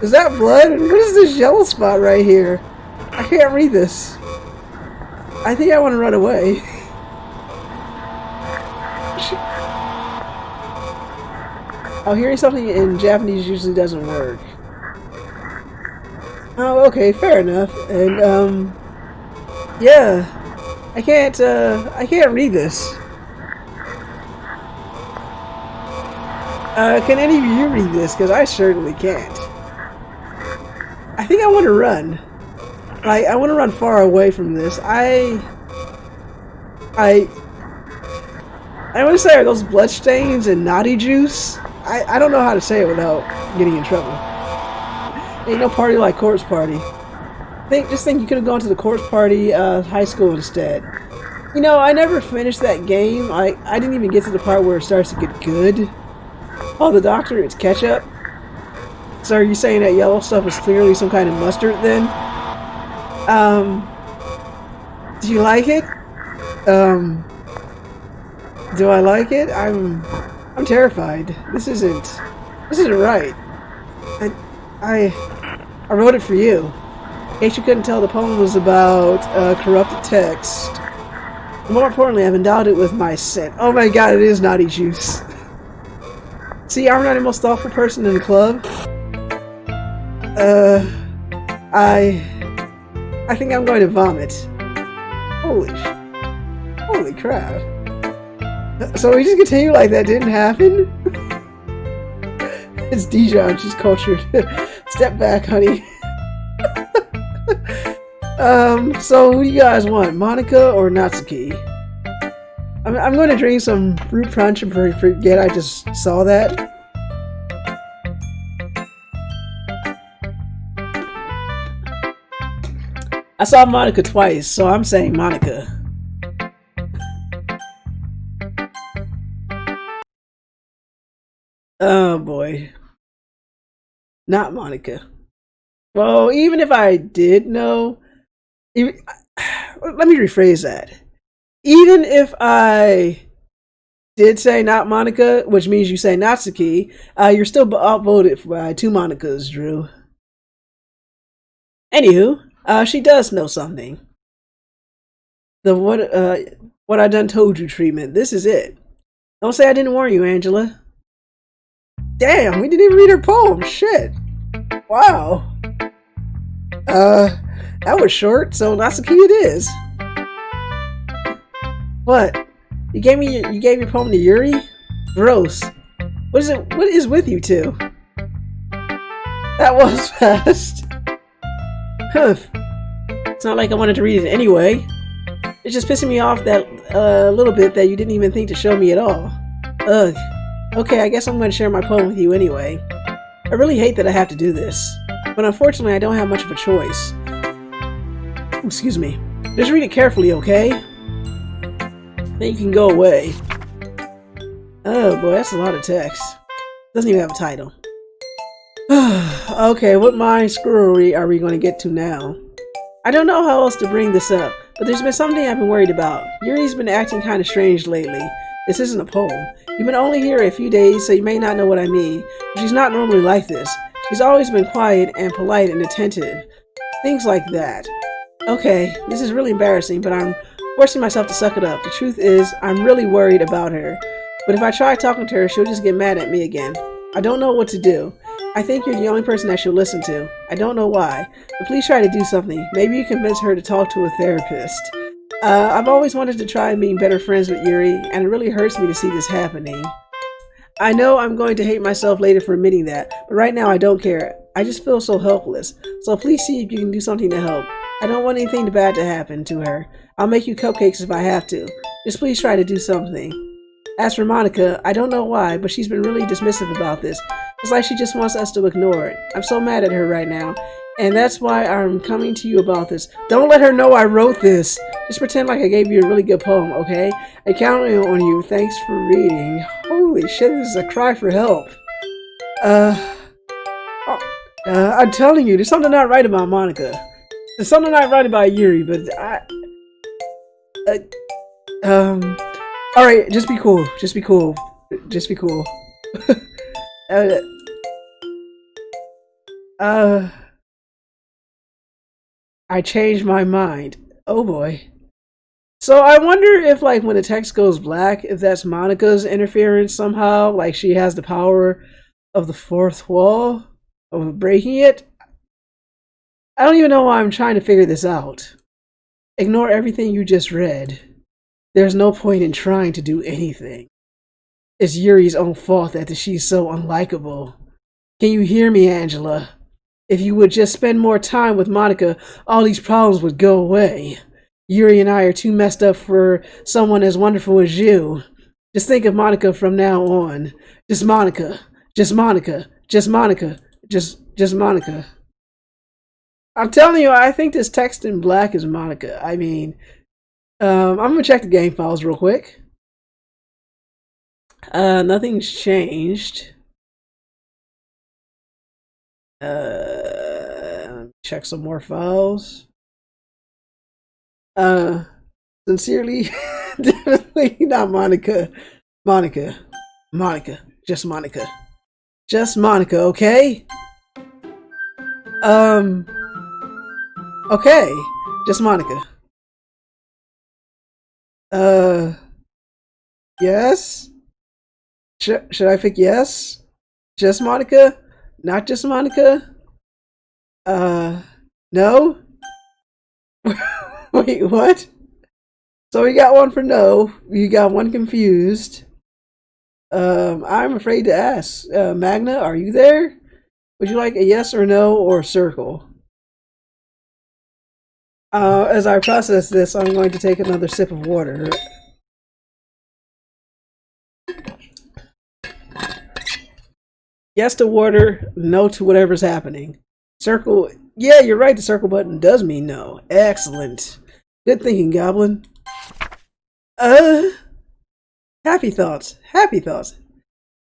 Is that blood? What is this yellow spot right here? I can't read this. I think I want to run away. Oh, hearing something in Japanese usually doesn't work. Oh, okay, fair enough. And, yeah. I can't read this. Can any of you read this? Because I certainly can't. I think I want to run. Like, I want to run far away from this. I want to say, are those bloodstains and naughty juice? I don't know how to say it without getting in trouble. Ain't no party like corpse party. Just think you could have gone to the corpse party high school instead. You know, I never finished that game. I didn't even get to the part where it starts to get good. Oh, the doctor, it's ketchup. So are you saying that yellow stuff is clearly some kind of mustard then? Do you like it? Do I like it? I'm terrified. This isn't right. I wrote it for you. In case you couldn't tell, the poem was about corrupted text. More importantly, I've endowed it with my scent. Oh my god, it is naughty juice. See, I'm not the most thoughtful person in the club. I think I'm going to vomit. Holy crap. So we just continue like that didn't happen? It's Dijon, she's cultured. Step back, honey. So who do you guys want, Monika or Natsuki? I'm going to drink some fruit punch and forget I just saw that. I saw Monika twice, so I'm saying Monika. Oh boy. Not Monika. Well, even if I did know, even, let me rephrase that. Even if I did say not Monika, which means you say Natsuki, you're still outvoted by 2 Monikas, Drew. Anywho, she does know something. The what I done told you treatment. This is it. Don't say I didn't warn you, Angela. Damn, we didn't even read her poem. Shit. Wow. That was short, so Natsuki it is. What? You gave your poem to Yuri? Gross. What is with you two? That was fast. Humph. It's not like I wanted to read it anyway. It's just pissing me off that little bit that you didn't even think to show me at all. Ugh. Okay, I guess I'm going to share my poem with you anyway. I really hate that I have to do this, but unfortunately I don't have much of a choice. Excuse me. Just read it carefully, okay? Then you can go away. Oh boy, that's a lot of text. Doesn't even have a title. Okay, what mind screwery are we going to get to now? I don't know how else to bring this up, but there's been something I've been worried about. Yuri's been acting kind of strange lately. This isn't a poem. You've been only here a few days, so you may not know what I mean. But she's not normally like this. She's always been quiet and polite and attentive. Things like that. Okay, this is really embarrassing, but I'm forcing myself to suck it up. The truth is, I'm really worried about her. But if I try talking to her, she'll just get mad at me again. I don't know what to do. I think you're the only person that she'll listen to. I don't know why. But please try to do something. Maybe you convince her to talk to a therapist. I've always wanted to try being better friends with Yuri, and it really hurts me to see this happening. I know I'm going to hate myself later for admitting that, but right now I don't care. I just feel so helpless. So please see if you can do something to help. I don't want anything bad to happen to her. I'll make you cupcakes if I have to. Just please try to do something. As for Monika, I don't know why, but she's been really dismissive about this. It's like she just wants us to ignore it. I'm so mad at her right now, and that's why I'm coming to you about this. Don't let her know I wrote this. Just pretend like I gave you a really good poem, okay? I count on you. Thanks for reading. Holy shit, this is a cry for help. I'm telling you, there's something not right about Monika. There's something not right about Yuri, but alright, just be cool. Just be cool. Just be cool. I changed my mind. Oh boy. So I wonder if, like, when the text goes black, if that's Monika's interference somehow, like she has the power of the fourth wall, of breaking it. I don't even know why I'm trying to figure this out. Ignore everything you just read. There's no point in trying to do anything. It's Yuri's own fault that she's so unlikable. Can you hear me, Angela? If you would just spend more time with Monika, all these problems would go away. Yuri and I are too messed up for someone as wonderful as you. Just think of Monika from now on. Just Monika. Just Monika. Just Monika. Just Monika. I'm telling you, I think this text in black is Monika. I mean, I'm gonna check the game files real quick. Nothing's changed. Check some more files. Sincerely, definitely not Monika. Monika. Monika. Just Monika. Just Monika, okay? Okay. Just Monika. Yes? Should I pick yes? Just Monika? Not just Monika? No? Wait, what? So we got one for no. You got one confused. I'm afraid to ask. Magna, are you there? Would you like a yes or no or a circle? As I process this, I'm going to take another sip of water. Yes to water, no to whatever's happening. Circle. Yeah, you're right. The circle button does mean no. Excellent. Good thinking, Goblin. Happy thoughts. Happy thoughts.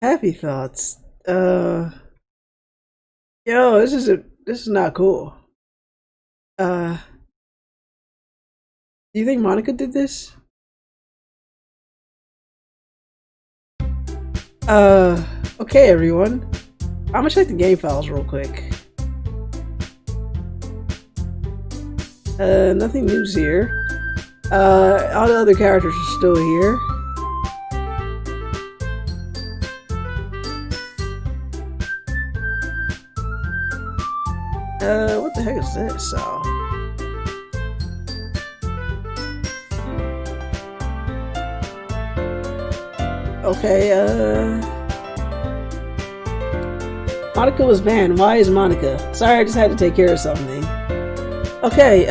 Happy thoughts. Yo, this is not cool. Do you think Monika did this? Okay, everyone. I'm gonna check the game files real quick. Nothing news here. All the other characters are still here. What the heck is this? Okay, Monika was banned. Why is Monika? Sorry, I just had to take care of something. Okay,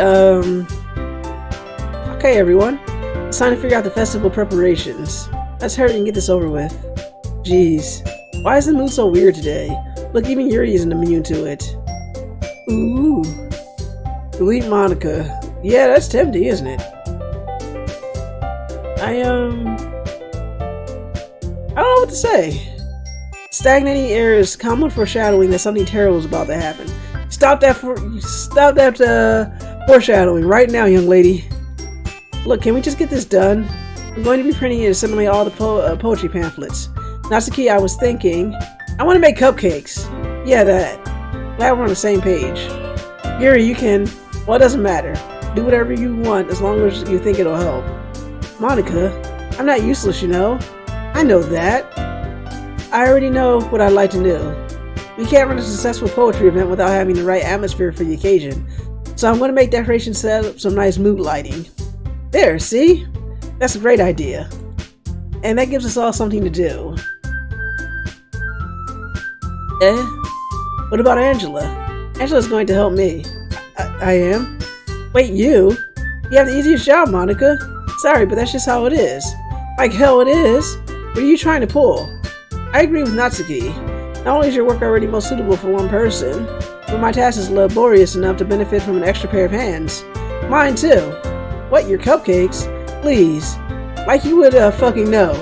okay, everyone. It's time to figure out the festival preparations. Let's hurry and get this over with. Jeez. Why is the mood so weird today? Look, even Yuri isn't immune to it. Ooh. Delete Monika. Yeah, that's tempting, isn't it? I don't know what to say. Stagnating air is common foreshadowing that something terrible is about to happen. Stop that foreshadowing right now, young lady. Look, can we just get this done? I'm going to be printing and assembling all the poetry pamphlets. Natsuki, I was thinking, I want to make cupcakes. Yeah, that. Glad we're on the same page. Yuri, you can. Well, it doesn't matter. Do whatever you want as long as you think it'll help. Monika, I'm not useless, you know. I know that. I already know what I'd like to do. We can't run a successful poetry event without having the right atmosphere for the occasion. So I'm going to make decorations, set up some nice mood lighting. There, see? That's a great idea. And that gives us all something to do. What about Angela? Angela's going to help me. I am? Wait, you? You have the easiest job, Monika. Sorry, but that's just how it is. Like hell it is. What are you trying to pull? I agree with Natsuki. Not only is your work already most suitable for one person, but my task is laborious enough to benefit from an extra pair of hands. Mine too. What, your cupcakes? Please. Like you would fucking know.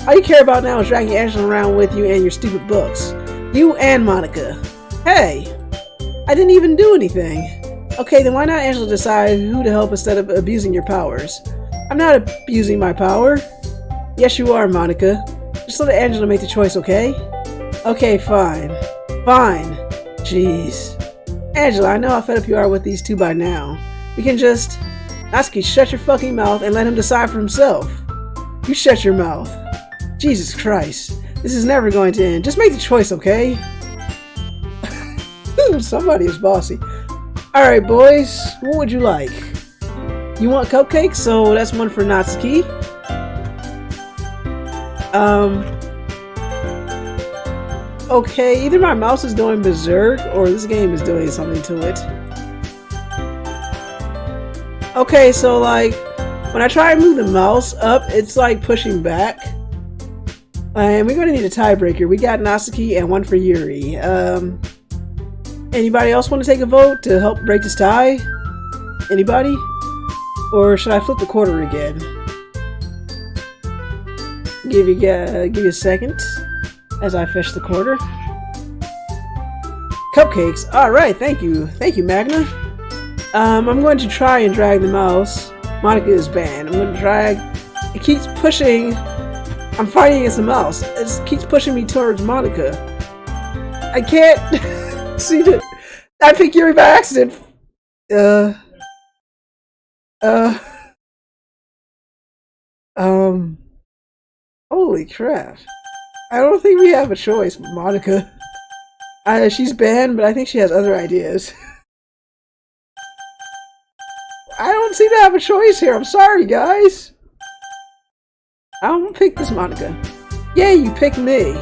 All you care about now is dragging Angela around with you and your stupid books. You and Monika. Hey! I didn't even do anything. Okay, then why not Angela decide who to help instead of abusing your powers? I'm not abusing my power. Yes, you are, Monika. Just let Angela make the choice, okay? Okay, fine. Fine. Jeez. Angela, I know how fed up you are with these two by now. We can just... Natsuki, shut your fucking mouth and let him decide for himself. You shut your mouth. Jesus Christ. This is never going to end. Just make the choice, okay? Somebody is bossy. Alright, boys. What would you like? You want cupcakes? So that's one for Natsuki. Okay, either my mouse is going berserk or this game is doing something to it. Okay, so like when I try and move the mouse up, it's like pushing back. And we're gonna need a tiebreaker. We got Natsuki and one for Yuri. Anybody else want to take a vote to help break this tie? Anybody? Or should I flip the quarter again? Give you a second as I fish the quarter. Cupcakes. Alright, thank you. Thank you, Magna. I'm going to try and drag the mouse. Monika is banned. I'm going to drag. It keeps pushing. I'm fighting against the mouse. It keeps pushing me towards Monika. I can't see it. I picked Yuri by accident. Holy crap. I don't think we have a choice, Monika. She's banned, but I think she has other ideas. I don't seem to have a choice here. I'm sorry, guys. I'm gonna pick this Monika. Yeah, you picked me.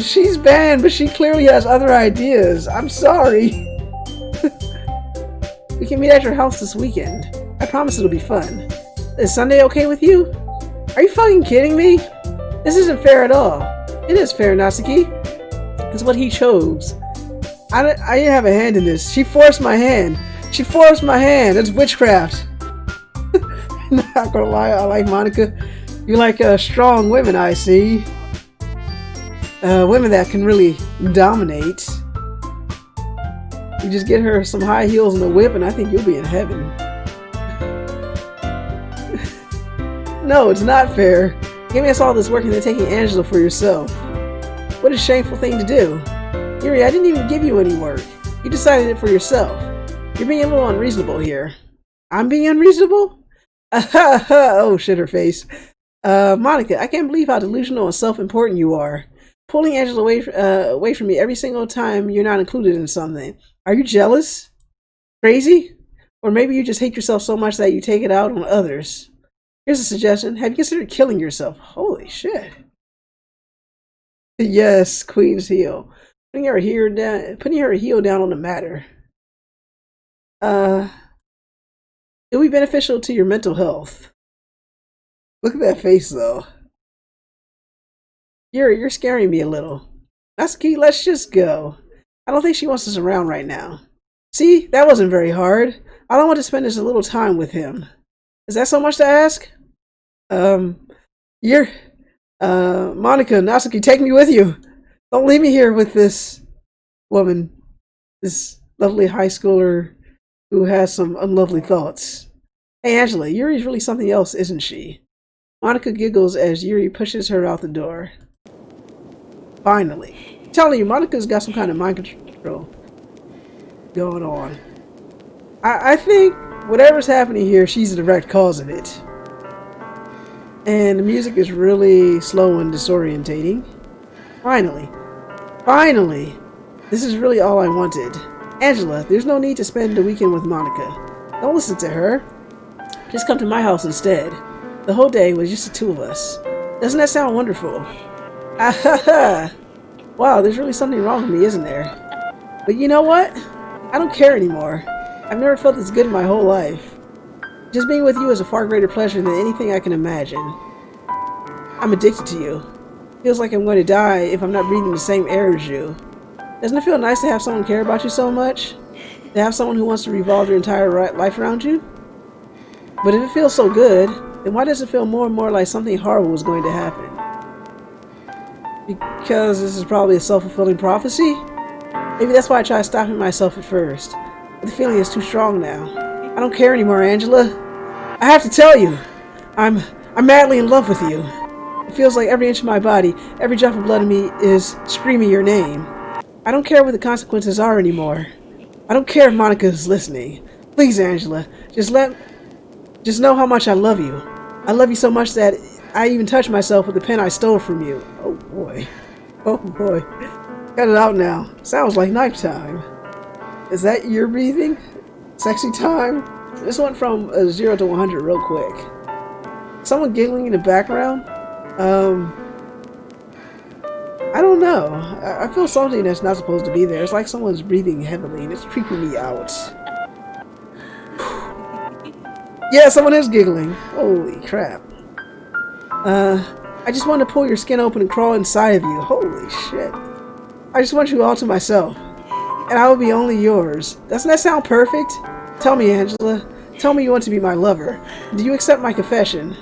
She's banned, but she clearly has other ideas. I'm sorry. We can meet at your house this weekend. I promise it'll be fun. Is Sunday okay with you? Are you fucking kidding me? This isn't fair at all. It is fair, Natsuki. It's what he chose. I didn't have a hand in this. She forced my hand. She forced my hand. It's witchcraft. Not gonna lie, I like Monika. You like strong women, I see. Women that can really dominate. You just get her some high heels and a whip and I think you'll be in heaven. No, it's not fair. Giving us all this work and then taking Angela for yourself. What a shameful thing to do. Yuri, I didn't even give you any work. You decided it for yourself. You're being a little unreasonable here. I'm being unreasonable? Oh, shit, her face. Monika, I can't believe how delusional and self-important you are. Pulling Angela away from me every single time you're not included in something. Are you jealous? Crazy? Or maybe you just hate yourself so much that you take it out on others. Here's a suggestion. Have you considered killing yourself? Holy shit. Yes, Queen's heel. Putting her heel down on the matter. It'll be beneficial to your mental health. Look at that face, though. You're scaring me a little. Natsuki, let's just go. I don't think she wants us around right now. See, that wasn't very hard. I don't want to spend just a little time with him. Is that so much to ask? Monika, Natsuki, take me with you. Don't leave me here with this woman, this lovely high schooler who has some unlovely thoughts. Hey, Angela, Yuri's really something else, isn't she? Monika giggles as Yuri pushes her out the door. Finally. I'm telling you, Monika's got some kind of mind control going on. I think whatever's happening here, she's the direct cause of it. And the music is really slow and disorientating. Finally. Finally! This is really all I wanted. Angela, there's no need to spend the weekend with Monika. Don't listen to her. Just come to my house instead. The whole day was just the two of us. Doesn't that sound wonderful? Ah-ha-ha! Wow, there's really something wrong with me, isn't there? But you know what? I don't care anymore. I've never felt this good in my whole life. Just being with you is a far greater pleasure than anything I can imagine. I'm addicted to you. Feels like I'm going to die if I'm not breathing the same air as you. Doesn't it feel nice to have someone care about you so much? To have someone who wants to revolve their entire life around you? But if it feels so good, then why does it feel more and more like something horrible is going to happen? Because this is probably a self-fulfilling prophecy? Maybe that's why I tried stopping myself at first. But the feeling is too strong now. I don't care anymore, Angela. I have to tell you, I'm madly in love with you. It feels like every inch of my body, every drop of blood in me is screaming your name. I don't care what the consequences are anymore. I don't care if Monika is listening. Please, Angela, just know how much I love you. I love you so much that I even touched myself with the pen I stole from you. Oh boy. Oh boy. Got it out now. Sounds like knife time. Is that your breathing? Sexy time? This went from 0 to 100 real quick. Someone giggling in the background? I don't know. I feel something that's not supposed to be there. It's like someone's breathing heavily and it's creeping me out. Yeah, someone is giggling. Holy crap. I just want to pull your skin open and crawl inside of you. Holy shit. I just want you all to myself. And I will be only yours. Doesn't that sound perfect? Tell me, Angela. Tell me you want to be my lover. Do you accept my confession?